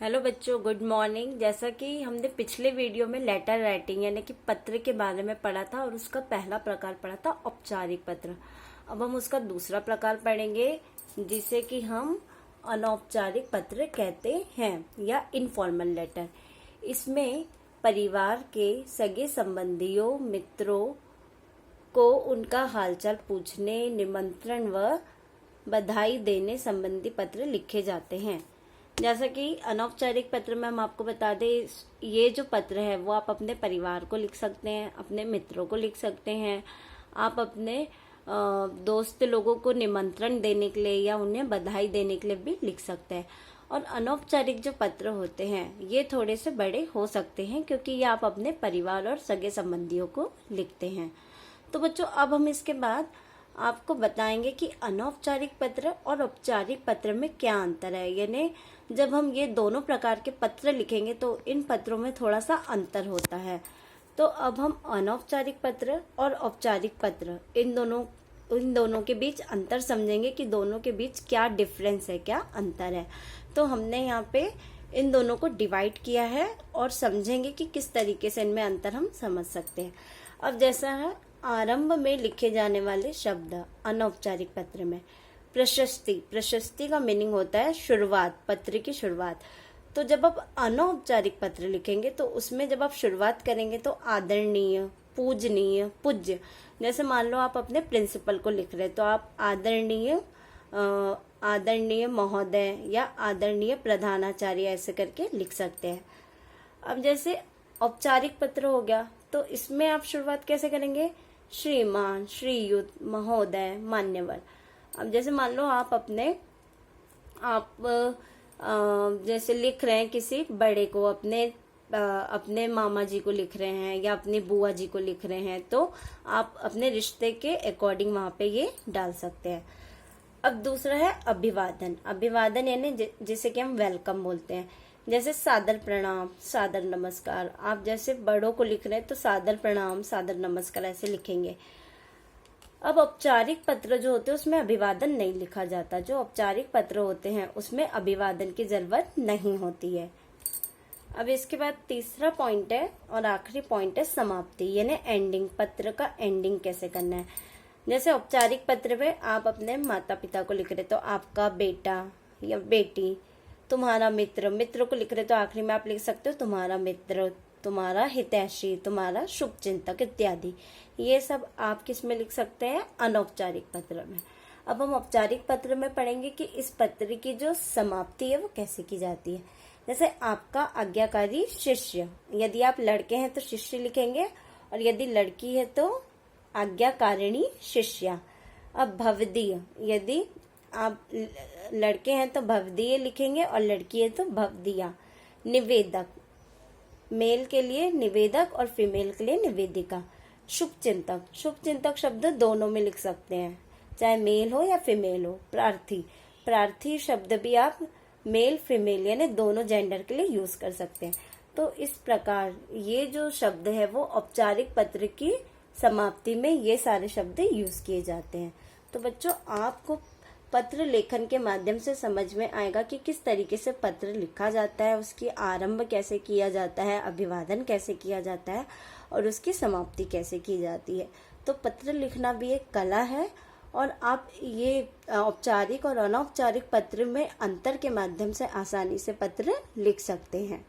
Hello बच्चों, good morning. जैसा कि हमने पिछले वीडियो में लेटर राइटिंग यानी कि पत्र के बारे में पढ़ा था और उसका पहला प्रकार पढ़ा था औपचारिक पत्र। अब हम उसका दूसरा प्रकार पढ़ेंगे जिसे कि हम अनौपचारिक पत्र कहते हैं या इनफॉर्मल लेटर। इसमें परिवार के सगे संबंधियों, मित्रों को उनका हालचाल पूछने, निमंत्रण व बधाई देने संबंधी पत्र लिखे जाते हैं। जैसा कि अनौपचारिक पत्र में हम आपको बता दें, ये जो पत्र है वो आप अपने परिवार को लिख सकते हैं, अपने मित्रों को लिख सकते हैं, आप अपने दोस्त लोगों को निमंत्रण देने के लिए या उन्हें बधाई देने के लिए भी लिख सकते हैं। और अनौपचारिक जो पत्र होते हैं ये थोड़े से बड़े हो सकते हैं क्योंकि ये आप अपने परिवार और सगे संबंधियों को लिखते हैं। तो बच्चों, अब हम इसके बाद आपको बताएंगे कि अनौपचारिक पत्र और औपचारिक पत्र में क्या अंतर है। यानी जब हम ये दोनों प्रकार के पत्र लिखेंगे तो इन पत्रों में थोड़ा सा अंतर होता है। तो अब हम अनौपचारिक पत्र और औपचारिक पत्र इन दोनों के बीच अंतर समझेंगे कि दोनों के बीच क्या डिफरेंस है, क्या अंतर है। तो हमने यहाँ पे इन दोनों को डिवाइड किया है और समझेंगे कि किस तरीके से इनमें अंतर हम समझ सकते हैं। अब जैसा है, आरंभ में लिखे जाने वाले शब्द अनौपचारिक पत्र में प्रशस्ति का मीनिंग होता है शुरुआत, पत्र की शुरुआत। तो जब आप अनौपचारिक पत्र लिखेंगे तो उसमें जब आप शुरुआत करेंगे तो आदरणीय, पूजनीय, पूज्य। जैसे मान लो आप अपने प्रिंसिपल को लिख रहे हैं तो आप आदरणीय महोदय या आदरणीय प्रधानाचार्य ऐसे करके लिख सकते हैं। अब जैसे औपचारिक पत्र हो गया तो इसमें आप शुरुआत कैसे करेंगे? श्रीमान, श्रीयुत, महोदय, मान्यवर। अब जैसे मान लो आप जैसे लिख रहे हैं किसी बड़े को, अपने मामा जी को लिख रहे हैं या अपनी बुआ जी को लिख रहे हैं तो आप अपने रिश्ते के अकॉर्डिंग वहां पे ये डाल सकते हैं। अब दूसरा है अभिवादन। अभिवादन यानी जिसे कि हम वेलकम बोलते हैं। जैसे सादर प्रणाम, सादर नमस्कार। आप जैसे बड़ों को लिख रहे हैं तो सादर प्रणाम, सादर नमस्कार ऐसे लिखेंगे। अब औपचारिक पत्र जो होते हैं उसमें अभिवादन नहीं लिखा जाता। जो औपचारिक पत्र होते हैं उसमें अभिवादन की जरूरत नहीं होती है। अब इसके बाद तीसरा पॉइंट है और आखिरी पॉइंट है समाप्ति यानी एंडिंग। पत्र का एंडिंग कैसे करना है। जैसे औपचारिक पत्र में आप अपने माता पिता को लिख रहे तो आपका बेटा या बेटी, तुम्हारा मित्र, मित्र को लिख रहे तो आखिरी में आप लिख सकते हो तुम्हारा मित्र, तुम्हारा हितैषी, तुम्हारा शुभचिंतक इत्यादि। ये सब आप किस में लिख सकते हैं? अनौपचारिक पत्र में। अब हम औपचारिक पत्र में पढ़ेंगे कि इस पत्र की जो समाप्ति है वो कैसे की जाती है। जैसे आपका आज्ञाकारी शिष्य, यदि आप लड़के हैं तो शिष्य लिखेंगे और यदि लड़की है तो आज्ञाकारिणी शिष्या। अब भवदीय, यदि आप लड़के हैं तो भवदीय लिखेंगे और लड़की है तो भवदिया। निवेदक, मेल के लिए निवेदक और फीमेल के लिए निवेदिका। शुभचिंतक, शुभचिंतक शब्द दोनों में लिख सकते हैं, चाहे मेल हो या फीमेल हो। प्रार्थी, प्रार्थी शब्द भी आप मेल फीमेल यानी दोनों जेंडर के लिए यूज कर सकते हैं। तो इस प्रकार ये जो शब्द है वो औपचारिक पत्र की समाप्ति में ये सारे शब्द यूज किए जाते हैं। तो बच्चों, आपको पत्र लेखन के माध्यम से समझ में आएगा कि किस तरीके से पत्र लिखा जाता है, उसकी आरंभ कैसे किया जाता है, अभिवादन कैसे किया जाता है और उसकी समाप्ति कैसे की जाती है। तो पत्र लिखना भी एक कला है और आप ये औपचारिक और अनौपचारिक पत्र में अंतर के माध्यम से आसानी से पत्र लिख सकते हैं।